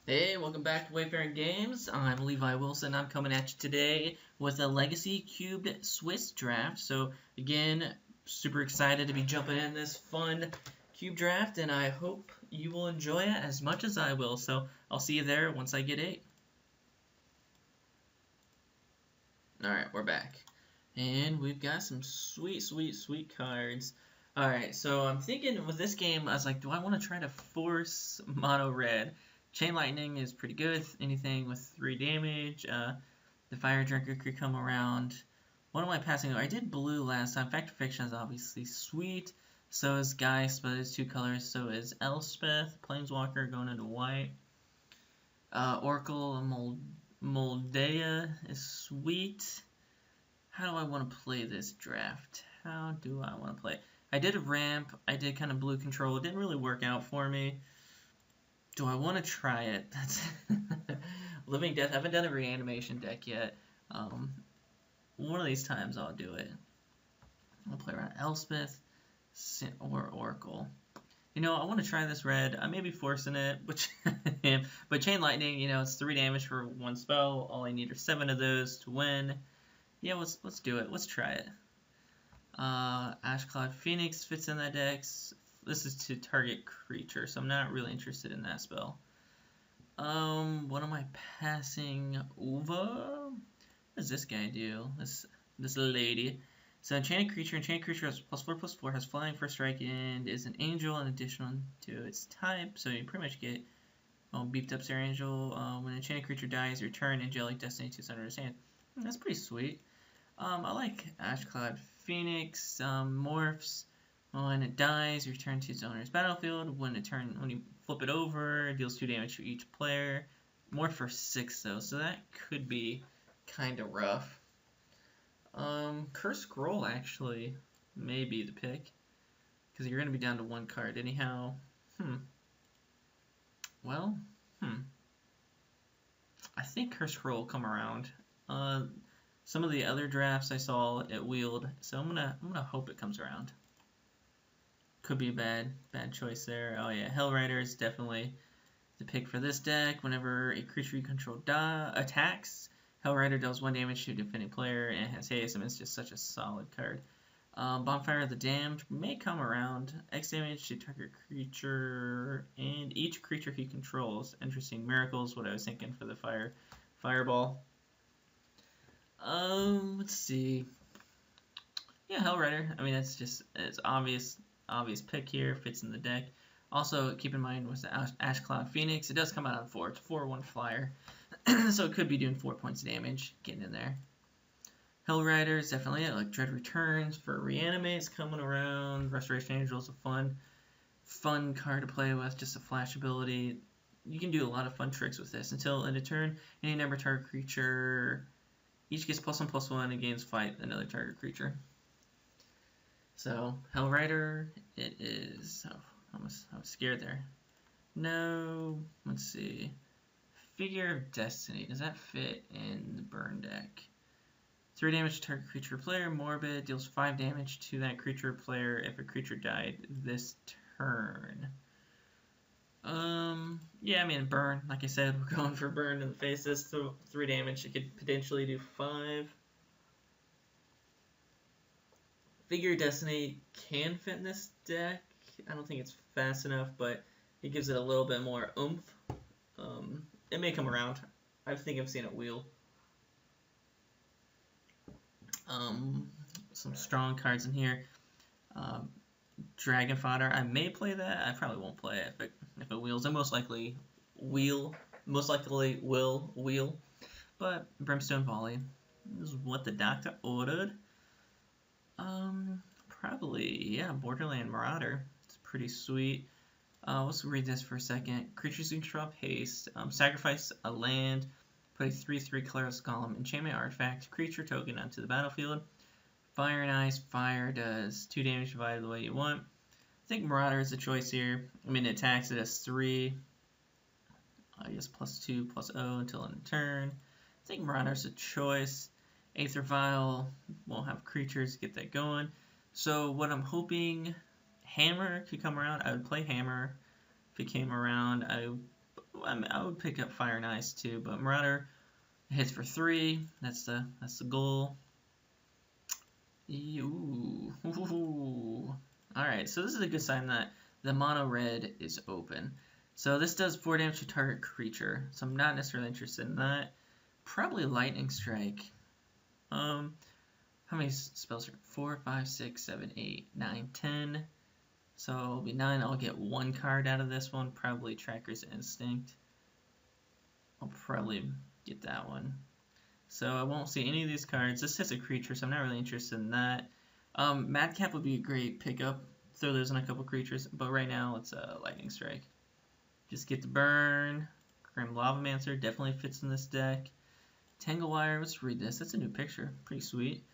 Hey, welcome back to Wayfaring Games. I'm Levi Wilson. I'm coming at you today with a Legacy Cubed Swiss draft. So, again, super excited to be jumping in this fun cube draft, and I hope you will enjoy it as much as I will. So, I'll see you there once I get 8. Alright, we're back. And we've got some sweet cards. Alright, so I'm thinking with this game, I was like, do I want to try to force mono red? Chain Lightning is pretty good. Anything with 3 damage. The Fire Drinker could come around. What am I passing over? I did blue last time. Factor Fiction is obviously sweet. So is Geist, but it's 2 colors. So is Elspeth. Planeswalker going into white. Oracle Moldea is sweet. How do I want to play this draft? How do I want to play? I did a ramp. I did kind of blue control. It didn't really work out for me. Do I want to try it? That's Living Death. I haven't done a reanimation deck yet. One of these times I'll do it. I'll play around Elspeth or Oracle. You know, I want to try this red. I may be forcing it, but Chain Lightning, you know, it's 3 damage for 1 spell. All I need are 7 of those to win. Yeah, let's do it. Let's try it. Ashcloud Phoenix fits in that deck. This is to target creature, so I'm not really interested in that spell. What am I passing over? What does this guy do? This lady. So enchanted creature has +4/+4, has flying for strike, and is an angel in addition to its type. So you pretty much get beefed up Star Angel. When an enchanted creature dies, return Angelic Destiny to center of his hand. That's pretty sweet. I like Ashcloud Phoenix. Morphs. When it dies, return to its owner's battlefield. When you flip it over, it deals 2 damage to each player. More for 6 though, so that could be kind of rough. Curse Scroll actually may be the pick, because you're going to be down to 1 card anyhow. I think Curse Scroll will come around. Some of the other drafts I saw it wheeled, so I'm gonna hope it comes around. Could be a bad choice there. Oh yeah, Hellrider is definitely the pick for this deck. Whenever a creature you control attacks, Hellrider deals 1 damage to a defending player and has haste, and it's just such a solid card. Bonfire of the Damned may come around. X damage to target creature and each creature he controls. Interesting. Miracles, what I was thinking for the Fireball. Let's see. Yeah, Hellrider. I mean, it's obvious pick here, fits in the deck. Also, keep in mind with the Ashcloud Phoenix, it does come out on 4. It's 4/1 flyer, so it could be doing 4 points of damage, getting in there. Hellrider is definitely it. Like Dread Returns for Reanimates coming around. Restoration Angel is a fun card to play with, just a flash ability. You can do a lot of fun tricks with this. Until end of turn, any number target creature each gets +1/+1 and gains fight another target creature. So, Hellrider, it is. Oh, I was scared there. No, let's see. Figure of Destiny. Does that fit in the burn deck? 3 damage to target creature player. Morbid deals 5 damage to that creature player if a creature died this turn. Yeah, I mean, burn. Like I said, we're going for burn in the faces. So 3 damage. It could potentially do 5. Figure of Destiny can fit in this deck. I don't think it's fast enough, but it gives it a little bit more oomph. It may come around. I think I've seen it wheel. Some strong cards in here. Dragon Fodder. I may play that. I probably won't play it if it wheels. I most likely will wheel. But Brimstone Volley is what the doctor ordered. Probably, yeah, Borderland Marauder. It's pretty sweet. Let's read this for a second. Creatures you control haste. Sacrifice a land. Put a 3/3 colorless column enchantment artifact creature token onto the battlefield. Fire and Ice. Fire does 2 damage divided the way you want. I think Marauder is a choice here. I mean, it attacks, it does 3. I guess +2/+0 until end of turn. I think Marauder is a choice. Aether Vial won't have creatures, get that going. So what I'm hoping, Hammer could come around. I would play Hammer if it came around. I I would pick up Fire and Ice too, but Marauder hits for 3. That's the goal. Ooh. Alright, so this is a good sign that the mono red is open. So this does 4 damage to target creature, so I'm not necessarily interested in that. Probably Lightning Strike. How many spells are 4, 5, 6, 7, 8, 9, 10. So it'll be 9. I'll get 1 card out of this one, probably Tracker's Instinct. I'll probably get that one. So I won't see any of these cards. This hits a creature, so I'm not really interested in that. Madcap would be a great pickup. Throw those on a couple creatures, but right now it's a Lightning Strike. Just get the burn. Grim Lavamancer definitely fits in this deck. Tangle Wire, let's read this. That's a new picture. Pretty sweet.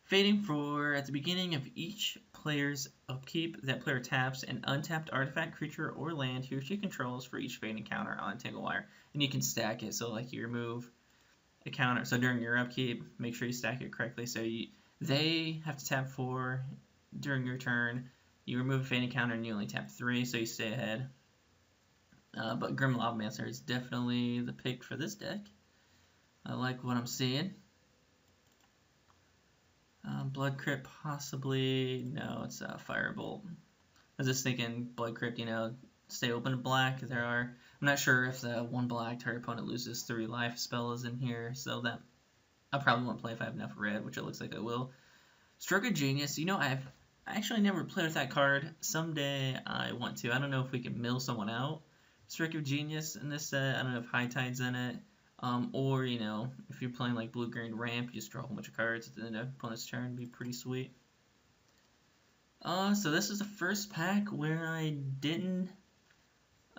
Fading for at the beginning of each player's upkeep, that player taps an untapped artifact, creature, or land he or she controls for each fading counter on Tangle Wire. And you can stack it, so like you remove a counter. So during your upkeep, make sure you stack it correctly. So they have to tap 4 during your turn. You remove a fading counter and you only tap 3, so you stay ahead. But Grim Lavamancer is definitely the pick for this deck. I like what I'm seeing. Blood Crypt, possibly. No, it's Firebolt. I was just thinking Blood Crypt, stay open to black. I'm not sure if the 1 black target opponent loses 3 life spell is in here, so that I probably won't play if I have enough red, which it looks like I will. Stroke of Genius, I actually never played with that card. Someday I want to. I don't know if we can mill someone out. Stroke of Genius in this set. I don't know if High Tide's in it. Or, if you're playing like Blue-Green Ramp, you just draw a whole bunch of cards at the end of the opponent's turn. It'd be pretty sweet. So this is the first pack where I didn't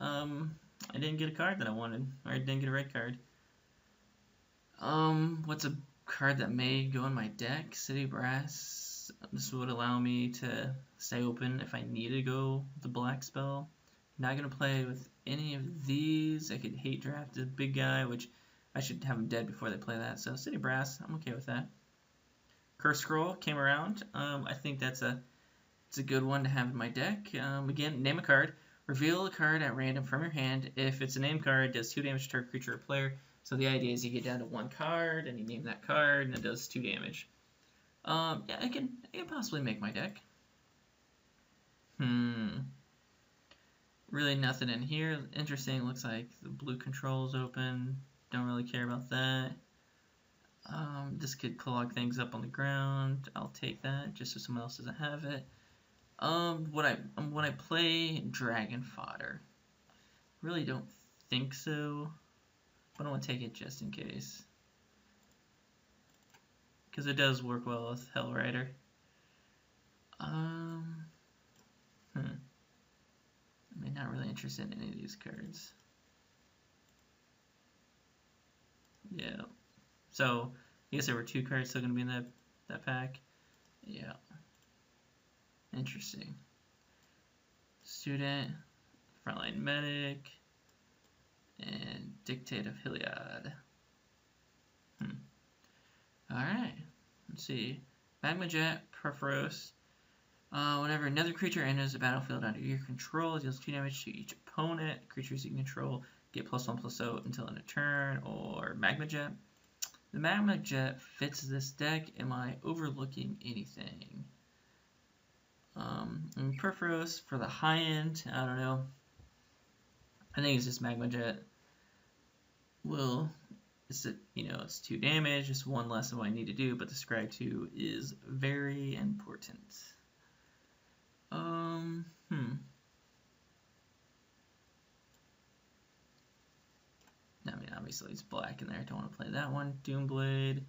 get a card that I wanted, or I didn't get a red card. What's a card that may go in my deck? City Brass. This would allow me to stay open if I need to go with the black spell. Not going to play with any of these. I could hate draft this big guy, which I should have him dead before they play that. So City Brass, I'm okay with that. Curse Scroll came around. I think it's a good one to have in my deck. Again, name a card. Reveal a card at random from your hand. If it's a name card, it does 2 damage to target creature or player. So the idea is you get down to 1 card, and you name that card, and it does 2 damage. Yeah, I can possibly make my deck. Really nothing in here. Interesting, looks like the blue control is open. Don't really care about that. This could clog things up on the ground. I'll take that, just so someone else doesn't have it. When I play Dragon Fodder, really don't think so, but I want to take it just in case, because it does work well with Hellrider. Not really interested in any of these cards. Yeah. So I guess there were 2 cards still gonna be in that pack. Yeah. Interesting. Student, Frontline Medic, and Dictate of Heliod. Alright. Let's see. Magma Jet, Perforos. Whenever another creature enters the battlefield under your control, it deals 2 damage to each opponent. Creatures you control get +1/+0 until end of turn. Or Magma Jet. The Magma Jet fits this deck. Am I overlooking anything? And Perforos for the high end, I don't know. I think it's just Magma Jet. It's 2 damage, just 1 less than what I need to do, but the Scribe 2 is very important. Obviously it's black in there. I don't want to play that one. Doomblade.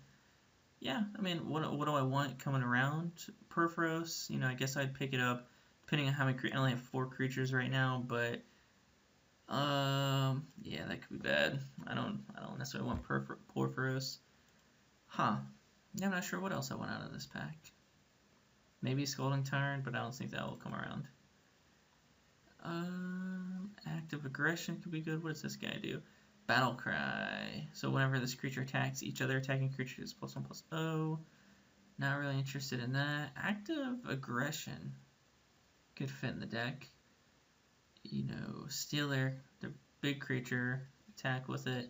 Yeah, what do I want coming around? Perforos. I guess I'd pick it up, depending on how many. I only have 4 creatures right now, but yeah, that could be bad. I don't necessarily want Perforos. Yeah, I'm not sure what else I want out of this pack. Maybe Scalding Tarn, but I don't think that will come around. Active Aggression could be good. What does this guy do? Battle Cry. So whenever this creature attacks, each other attacking creature is +1/+0. Not really interested in that. Active Aggression could fit in the deck. Steal their big creature, attack with it.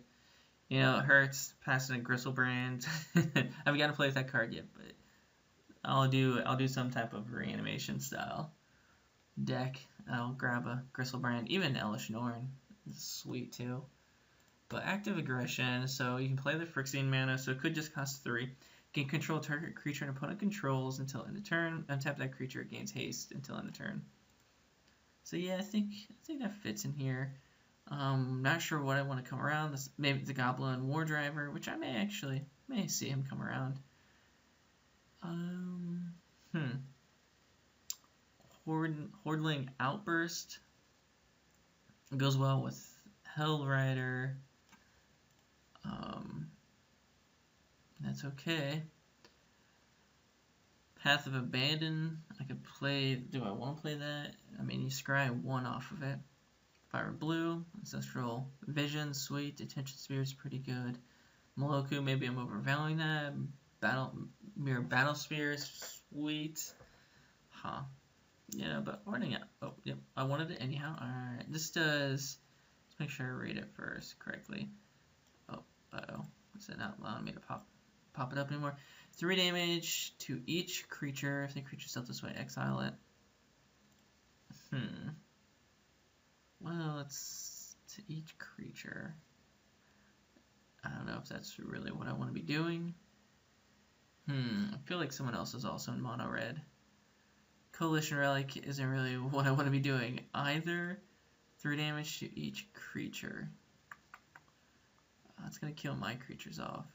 You know, it hurts. Passing a Gristlebrand. I haven't got to play with that card yet, but I'll do some type of reanimation style deck. I'll grab a Gristlebrand, even Elish Norn. It's sweet too. But active aggression, so you can play the Phyrexian mana, so it could just cost 3. You can control target creature an opponent controls until end of turn. Untap that creature, it gains haste until end of turn. So yeah, I think that fits in here. Not sure what I want to come around. This, maybe the Goblin War Driver, which I may see him come around. Hordling Outburst. It goes well with Hellrider. That's okay. Path of Abandon. I could play. Do I want to play that? I mean, you scry 1 off of it. Fire Blue, Ancestral Vision, sweet. Detention Spirit's pretty good. Moloku, maybe I'm overvaluing that. Mirror Battle Sphere, sweet. Huh. Yeah, but running out. Oh, yep. I wanted it anyhow. Alright. This does. Let's make sure I read it first correctly. Oh, uh-oh. Is it not allowing me to pop it up anymore? 3 damage to each creature. If the creature's dealt this way, exile it. Well, it's to each creature. I don't know if that's really what I want to be doing. I feel like someone else is also in mono red. Coalition Relic isn't really what I want to be doing either. 3 damage to each creature. It's going to kill my creatures off.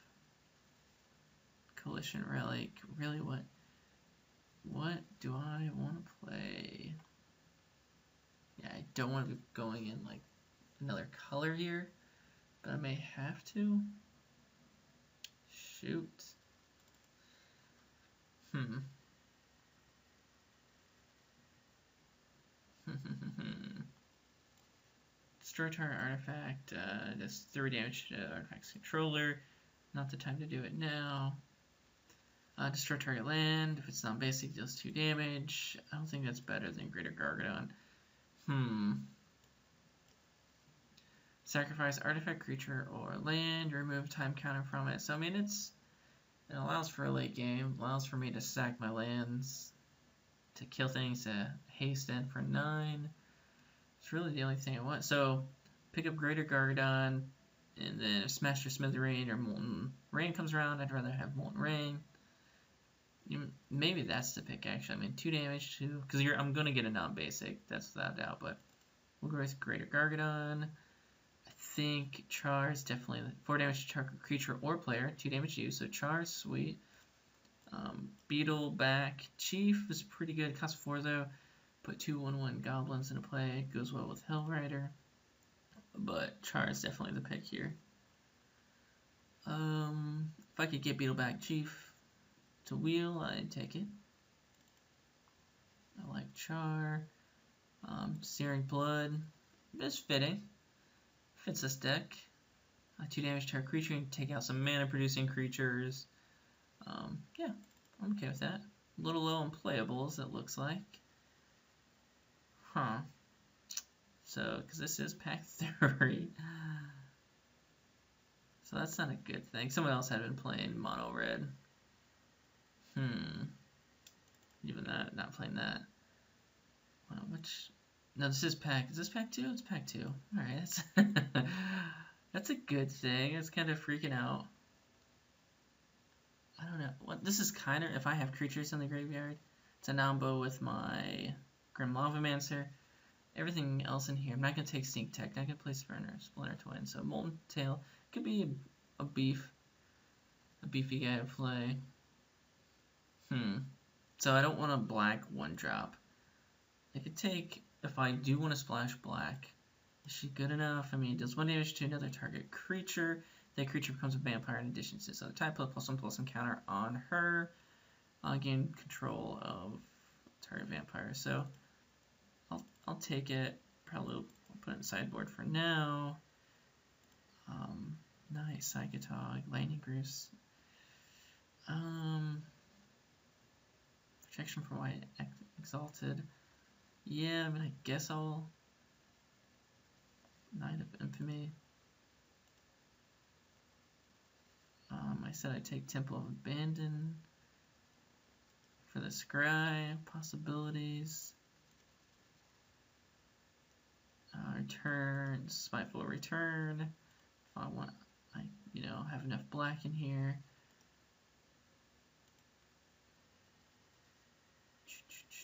Coalition Relic. Really, what do I want to play? Yeah, I don't want to be going in like another color here, but I may have to. Shoot. Destroy target artifact, does 3 damage to artifact's controller. Not the time to do it now. Destroy target land. If it's not basic, deals 2 damage. I don't think that's better than Greater Gargadon. Sacrifice artifact, creature, or land. Remove time counter from it. So I mean, it allows for a late game. Allows for me to sack my lands to kill things. To haste in for 9. It's really the only thing I want. So pick up Greater Gargadon, and then if Smash or Smithereen or Molten Rain comes around, I'd rather have Molten Rain. Maybe that's the pick, actually. I mean, 2 damage too, because I'm going to get a non-basic, that's without doubt, but we'll go with Greater Gargadon. I think Char is definitely 4 damage to target creature or player, 2 damage to you, so Char is sweet. Beetleback Chief is pretty good, costs 4 though. Put 2/1/1 goblins into play, it goes well with Hellrider, but Char is definitely the pick here. If I could get Beetleback Chief to wheel, I'd take it. I like Char. Searing Blood is fitting. Fits this deck. 2 damage to our creature, and take out some mana producing creatures. Yeah, I'm okay with that. A little low on playables, it looks like. So, because this is pack 3. So that's not a good thing. Someone else had been playing mono red. Even that, not playing that. No, this is pack. Is this pack 2? It's pack 2. Alright, that's a good thing. It's kind of freaking out. I don't know. This is kind of, if I have creatures in the graveyard, it's a Nambo with my Grim Lavamancer. Everything else in here, I'm not going to take Stink Tech, not going to play Splinter Twin. So Molten Tail could be a beefy guy to play. So I don't want a black 1-drop. I could take, if I do want to splash black, is she good enough? I mean, it does 1 damage to another target creature. That creature becomes a vampire in addition to its other type, +1/+1 counter on her. Gain control of target vampire. So I'll take it. Probably I'll put it in the sideboard for now. Nice, Psychotog, Lightning Grease. Protection from White Exalted. Yeah, I mean, I guess I'll Night of Infamy. I said I'd take Temple of Abandon for the Scry possibilities. Return, Spiteful Return. If I want, have enough black in here.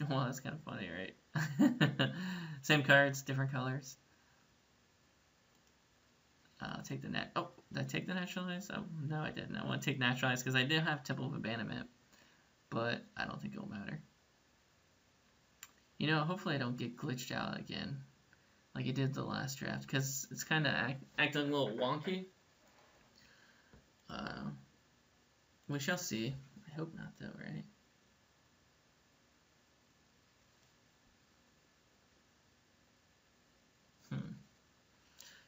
Well, that's kind of funny, right? Same cards, different colors. I'll take the net. Oh, did I take the Naturalize? Oh, no, I didn't. I want to take Naturalize because I did have Temple of Abandonment, but I don't think it'll matter. Hopefully I don't get glitched out again, like it did the last draft, because it's kind of acting a little wonky. We shall see. I hope not, though, right?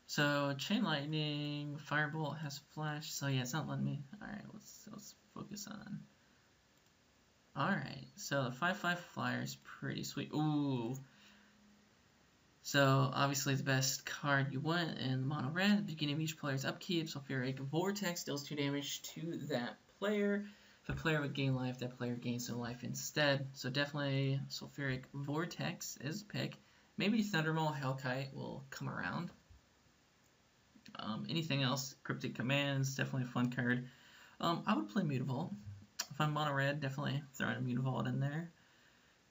So Chain Lightning, Firebolt has Flash. So yeah, it's not letting me. All right, let's focus on. All right, so the 5/5 flyer is pretty sweet. Ooh. So obviously the best card you want in mono red. At the beginning of each player's upkeep, Sulfuric Vortex deals 2 damage to that player. If a player would gain life, that player gains no life instead. So definitely Sulfuric Vortex is a pick. Maybe Thundermaw Hellkite will come around. Anything else? Cryptic Commands, definitely a fun card. I would play Mutavault. If I'm mono red, definitely throwing a Mutavault in there.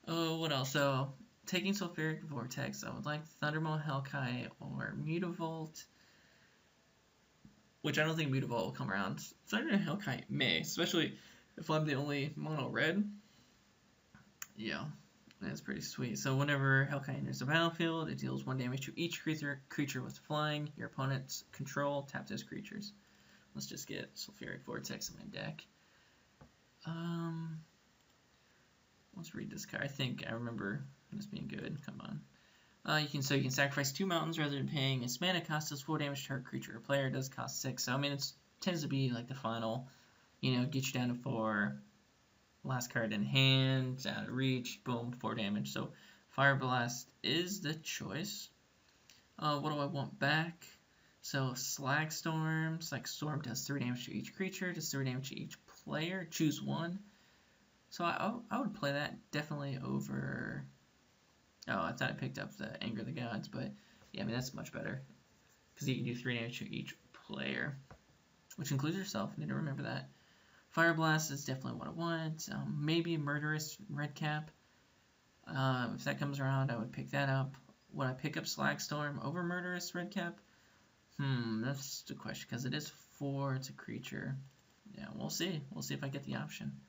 Oh, what else? So taking Sulfuric Vortex, I would like Thundermaw Hellkite or Mutavault, which I don't think Mutavault will come around. Thundermaw Hellkite may, especially if I'm the only mono red. Yeah, that's pretty sweet. So whenever Hellkite enters the battlefield, it deals 1 damage to each creature with flying. Your opponent's control, tap those creatures. Let's just get Sulfuric Vortex in my deck. Let's read this card. I think I remember this being good. Come on. You can sacrifice 2 mountains rather than paying its mana cost. Does 4 damage to our creature or player. It does cost 6. So I mean, it tends to be like the final. Get you down to 4. Last card in hand, out of reach, boom, 4 damage. So Fire Blast is the choice. What do I want back? So Slag Storm. Slag Storm does 3 damage to each creature, does 3 damage to each player. Choose one. So I would play that definitely over. Oh, I thought I picked up the Anger of the Gods, but yeah, I mean that's much better because you can do 3 damage to each player, which includes yourself. Need to remember that. Fire Blast is definitely what I want. Maybe Murderous Redcap. If that comes around, I would pick that up. Would I pick up Slag Storm over Murderous Redcap? That's the question, because it is 4, it's a creature. Yeah, we'll see. We'll see if I get the option.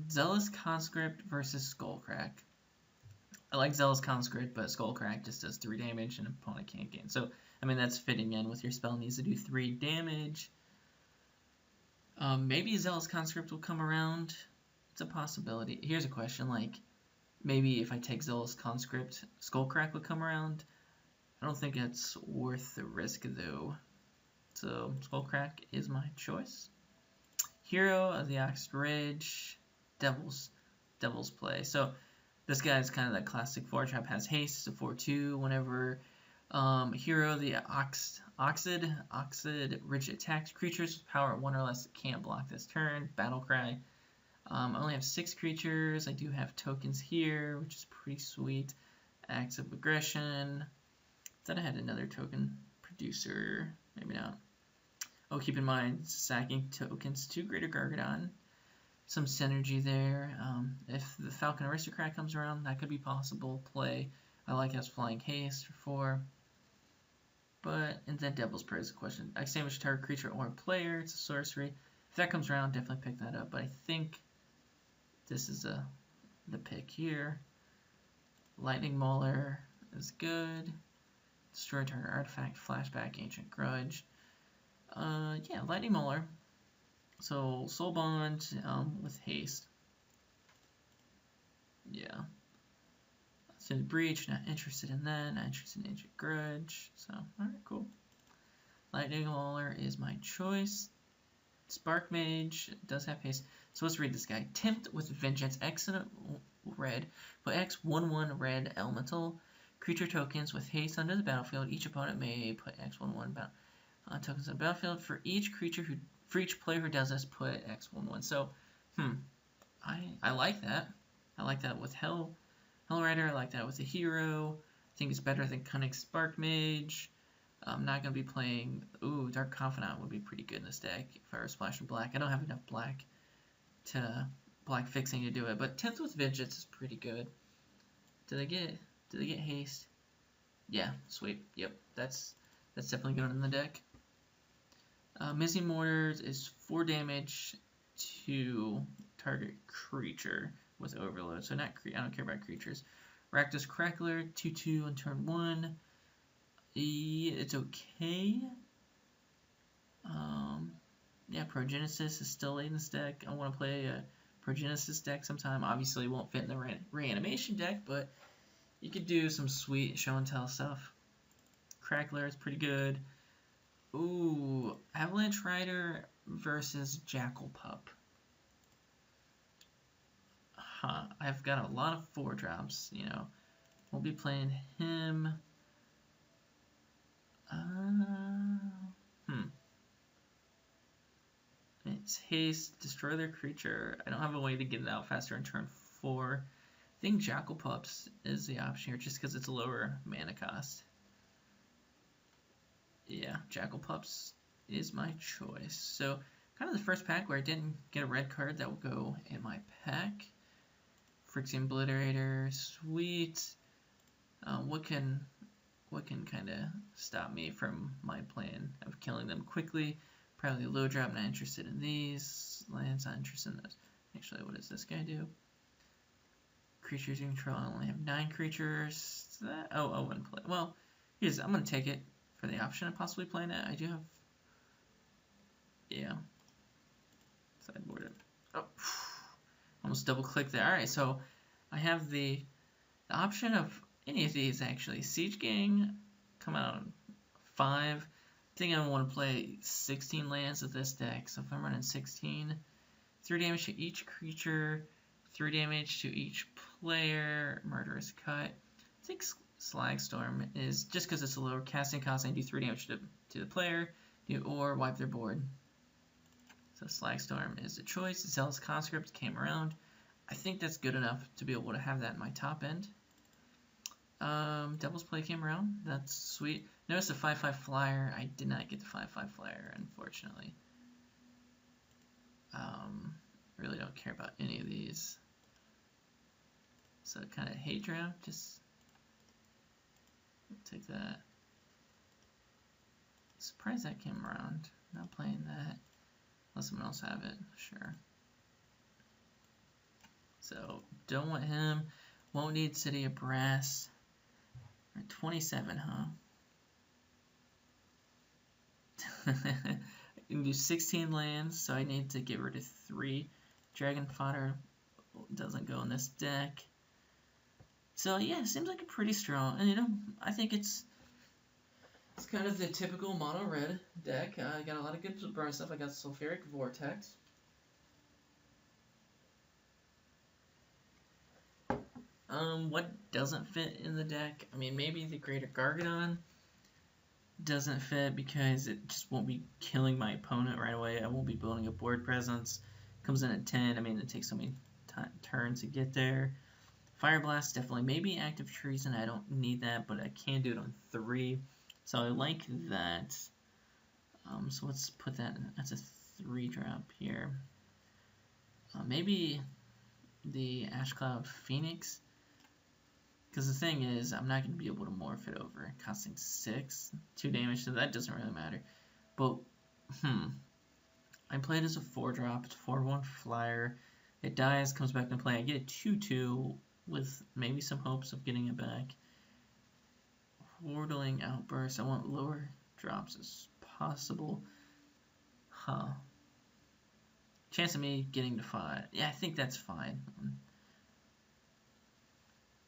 Zealous Conscript versus Skullcrack. I like Zealous Conscript, but Skullcrack just does 3 damage and an opponent can't gain. So, I mean, that's fitting in with your spell needs to do 3 damage. Maybe Zealous Conscript will come around. It's a possibility. Here's a question, like, maybe if I take Zealous Conscript, Skullcrack would come around. I don't think it's worth the risk, though. So, Skullcrack is my choice. Hero of the Ox Ridge, Devil's Play. So, this guy is kind of that classic 4-trap, has haste, it's a 4/2. Whenever Hero of the Oxid Ridge attacks creatures with power 1 or less can't block this turn. Battle Cry. I only have 6 creatures. I do have tokens here, which is pretty sweet. Acts of Aggression. Thought I had another token producer. Maybe not. Oh, keep in mind, sacking tokens to Greater Gargadon. Some synergy there. If the Falcon Aristocrat comes around, that could be possible play. I like his Flying Haste for 4. And then Devil's Prayer is a question. Extinguish target creature or player. It's a sorcery. If that comes around, definitely pick that up. But I think this is the pick here. Lightning Mauler is good. Destroy target artifact, flashback, ancient grudge. Yeah, Lightning Mauler. So Soul Bond with haste. Yeah. So Breach, not interested in that. Not interested in ancient grudge. So alright, cool. Lightning Mauler is my choice. Spark Mage does have haste. So let's read this guy. Tempt with Vengeance. X in red. Put X 1/1 red elemental. creature tokens with haste onto the battlefield. Each opponent may put X11 tokens on the battlefield. For each player who does this, put X11. So, I like that. I like that with Hell Rider. I like that with the hero. I think it's better than Cunning Spark Mage. I'm not going to be playing... Ooh, Dark Confidant would be pretty good in this deck if I were splashing black. I don't have enough black fixing to do it, but 10th with Vengeance is pretty good. Did I get haste? Yeah, sweet. Yep, that's definitely going in the deck. Missing Mortars is 4 damage to target creature with Overload, so I don't care about creatures. Rakdos Crackler, 2/2 on turn 1. It's okay. Yeah, Progenesis is still late in this deck. I want to play a Progenesis deck sometime. Obviously, it won't fit in the reanimation deck, but you could do some sweet show and tell stuff. Crackler is pretty good. Ooh, Avalanche Rider versus Jackal Pup. I've got a lot of 4-drops, you know. We'll be playing him. It's haste, destroy their creature. I don't have a way to get it out faster in turn 4. I think Jackal Pups is the option here just because it's a lower mana cost. Yeah, Jackal Pups is my choice. So, kind of the first pack where I didn't get a red card that will go in my pack. Phyrexian Obliterator, sweet. What can kind of stop me from my plan of killing them quickly? Probably low drop, not interested in these. Lands, not interested in those. Actually, what does this guy do? Creatures you control, I only have 9 creatures. Oh, one play. Well, I'm going to take it for the option of possibly playing it. I do have... Yeah. Sideboard it. Oh, almost double-clicked there. Alright, so I have the option of any of these, actually. Siege Gang, come out on 5. I think I want to play 16 lands with this deck, so if I'm running 16, 3 damage to each creature, 3 damage to each player, Murderous Cut. I think Slagstorm is, just because it's a lower casting cost, I do 3 damage to the player, or wipe their board. So Slagstorm is a choice. Zealous Conscript came around. I think that's good enough to be able to have that in my top end. Devil's Play came around. That's sweet. Notice the 5/5 flyer. I did not get the 5/5 flyer, unfortunately. Really don't care about any of these. So kind of hate round. Just take that. Surprised that came around. Not playing that. Unless someone else have it. Sure. So don't want him. Won't need City of Brass. 27, huh? I can do 16 lands, so I need to get rid of 3. Dragon Fodder doesn't go in this deck. So yeah, it seems like a pretty strong, and you know, I think it's kind of the typical mono red deck. I got a lot of good burn stuff. I got Sulfuric Vortex. What doesn't fit in the deck? I mean, maybe the Greater Gargadon doesn't fit because it just won't be killing my opponent right away. I won't be building a board presence. Comes in at 10. I mean, it takes so many turns to get there. Fire Blast, definitely. Maybe Active Treason. I don't need that, but I can do it on 3. So I like that. So let's put that in. That's a 3-drop here. Maybe the Ashcloud Phoenix. Because the thing is, I'm not going to be able to morph it over. Costing 6, 2 damage, so that doesn't really matter. But, I play it as a 4-drop. It's 4/1 flyer. It dies, comes back into play. I get a 2/2 with maybe some hopes of getting it back. Wardling Outburst. I want lower drops as possible. Chance of me getting to 5. Yeah, I think that's fine.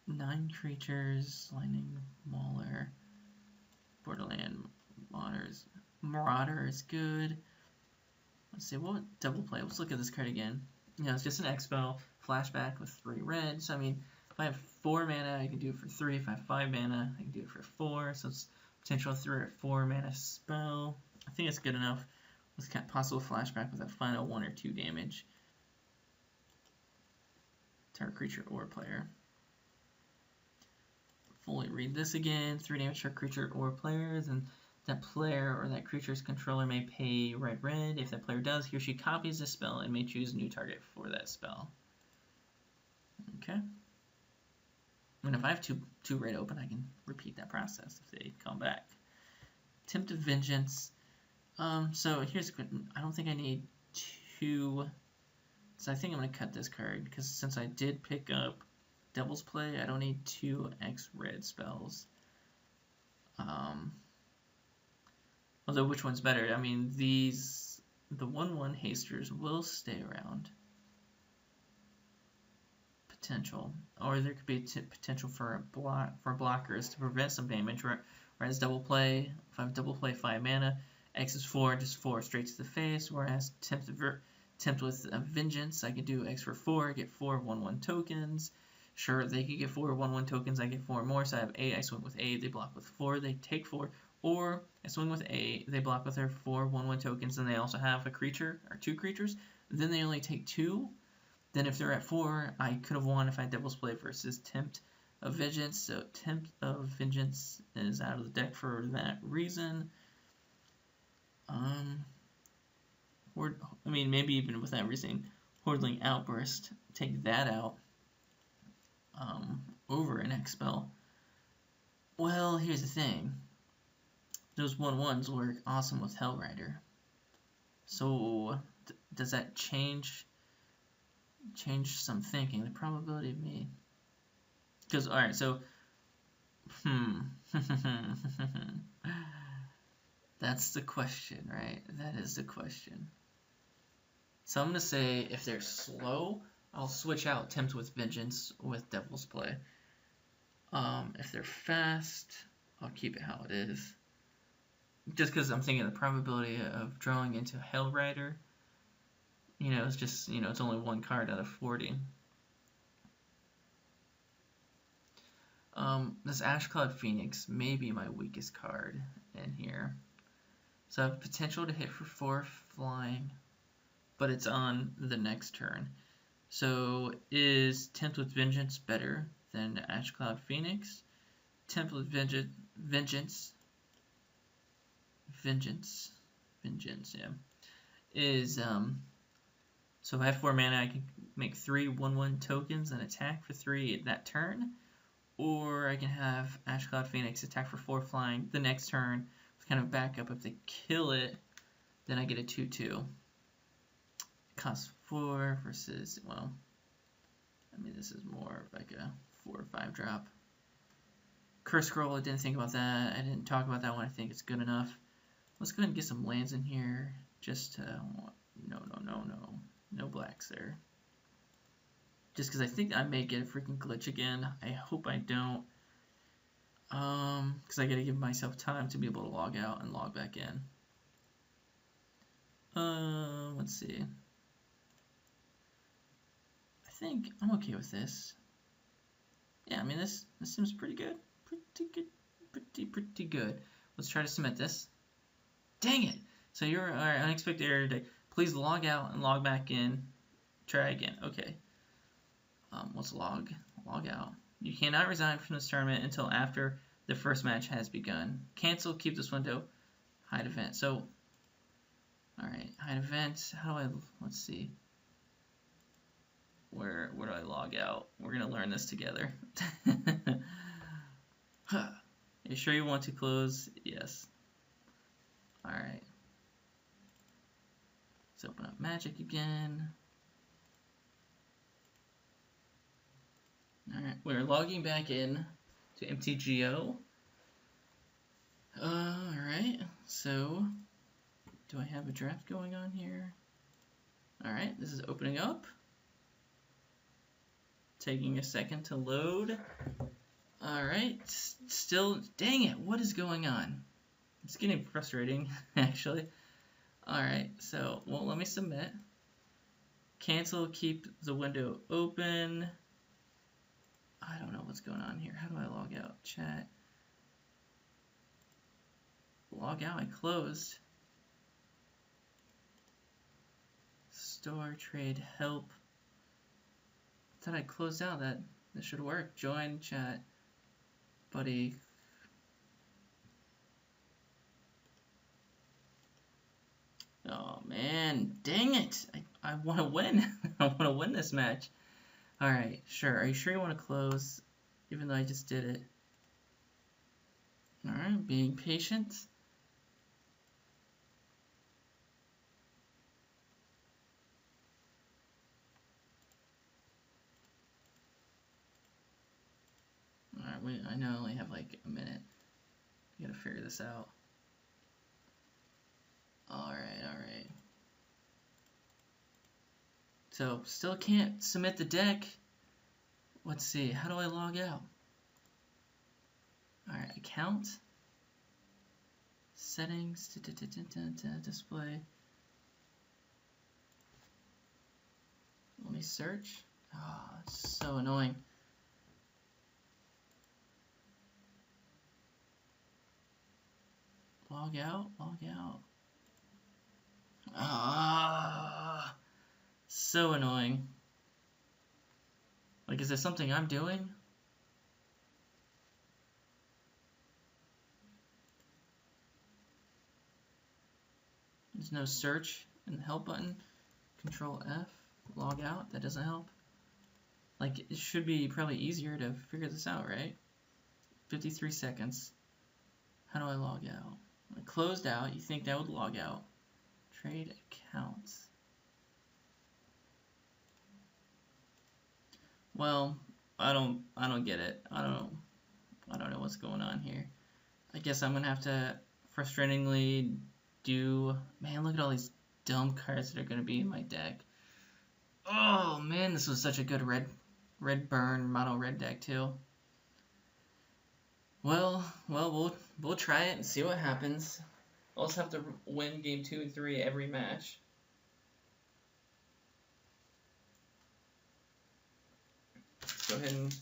9 creatures, Lightning Mauler, Borderland Marauder is good. Let's see, what double play? Let's look at this card again. You know, it's just an Expo, flashback with 3 red. So, I mean, if I have 4 mana, I can do it for 3. If I have 5 mana, I can do it for 4. So it's potential 3 or 4 mana spell. I think it's good enough with possible flashback with a final 1 or 2 damage. Target creature or player. Fully read this again. 3 damage to a creature or players, and that player or that creature's controller may pay red. If that player does, he or she copies the spell and may choose a new target for that spell. Okay. And if I have two red open, I can repeat that process if they come back. Attempt of Vengeance. So here's a quick. I don't think I need 2. So I think I'm going to cut this card, because since I did pick up Devil's Play, I don't need 2 X red spells. Although which one's better? I mean, the 1/1 hasters will stay around. Potential, or there could be potential for blockers to prevent some damage. Whereas double play, if I have double play 5 mana, X is 4, just 4 straight to the face. Whereas tempt with a Vengeance, I could do X for 4, get 4 1/1 tokens. Sure, they could get 4 1/1 tokens, I get 4 more, so I have 8, I swing with 8, they block with 4, they take 4, or I swing with 8, they block with their 4 1/1 tokens, and they also have a creature, or 2 creatures, then they only take 2, then if they're at 4, I could have won if I Devil's Play versus Tempt of Vengeance, so Tempt of Vengeance is out of the deck for that reason. Or, I mean, maybe even with everything, Hordling Outburst, take that out. Over an X spell. Well, here's the thing. Those 1/1s work awesome with Hellrider. So, does that change some thinking? The probability of me. Because, alright, so, that's the question, right? That is the question. So I'm going to say, if they're slow, I'll switch out Tempt with Vengeance with Devil's Play. If they're fast, I'll keep it how it is. Just because I'm thinking the probability of drawing into Hellrider, it's just, it's only 1 card out of 40. This Ashcloud Phoenix may be my weakest card in here. So I have potential to hit for 4 flying, but it's on the next turn. So is Tempt with Vengeance better than Ashcloud Phoenix? Tempt with Vengeance, yeah. Is, so if I have 4 mana, I can make 3 1/1 tokens and attack for 3 that turn. Or I can have Ashcloud Phoenix attack for 4 flying the next turn, with kind of backup. If they kill it, then I get a 2/2. Cost 4 versus, well, I mean, this is more like a 4 or 5 drop. Curse Scroll, I didn't think about that. I didn't talk about that one. I think it's good enough. Let's go ahead and get some lands in here. Just to, no blacks there. Just because I think I may get a freaking glitch again. I hope I don't. Because I gotta give myself time to be able to log out and log back in. Let's see. I think I'm okay with this. Yeah, I mean, this seems pretty good. Pretty good. Let's try to submit this. Dang it! So you're our unexpected error today. Please log out and log back in. Try again. Okay. Let's log out. You cannot resign from this tournament until after the first match has begun. Cancel, keep this window, hide event. So, alright, hide event. How do I, let's see. Where do I log out? We're going to learn this together. Are you sure you want to close? Yes. Alright. Let's open up Magic again. Alright, we're logging back in to MTGO. Alright, so do I have a draft going on here? Alright, this is opening up. Taking a second to load. Alright, still, dang it, what is going on? It's getting frustrating, actually. Alright, so, well, let me submit. Cancel, keep the window open. I don't know what's going on here. How do I log out? Chat. Log out. I closed. Store, trade, help. I thought I closed out. That should work. Join, chat, buddy. Oh man, dang it! I want to win. I want to win this match. All right, sure. Are you sure you want to close? Even though I just did it. All right, being patient. All right, wait. I know I only have like a minute. I gotta figure this out. All right, all right. So still can't submit the deck. Let's see. How do I log out? All right, account. Settings, display. Let me search. Oh, it's so annoying. Log out, log out. Ah, so annoying. Like, is there something I'm doing? There's no search in the help button. Control F, log out. That doesn't help. Like, it should be probably easier to figure this out, right? 53 seconds. How do I log out? I closed out. You think that would log out? Trade accounts. Well, I don't get it. I don't know what's going on here. I guess I'm gonna have to frustratingly do. Man, look at all these dumb cards that are gonna be in my deck. Oh man, this was such a good red burn mono red deck too. Well, we'll try it and see what happens. I'll also have to win game 2 and 3 every match. Let's go ahead and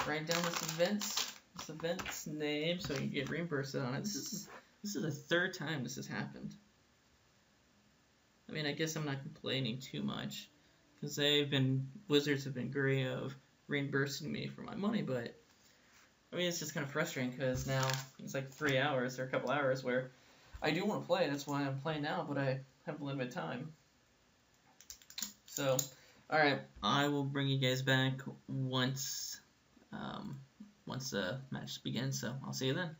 write down this event's name so you can get reimbursed on it. This is the third time this has happened. I mean, I guess I'm not complaining too much because Wizards have been great of reimbursing me for my money, but I mean, it's just kind of frustrating because now it's like 3 hours or a couple hours where I do want to play. That's why I'm playing now, but I have limited time. So, all right, I will bring you guys back once the match begins. So I'll see you then.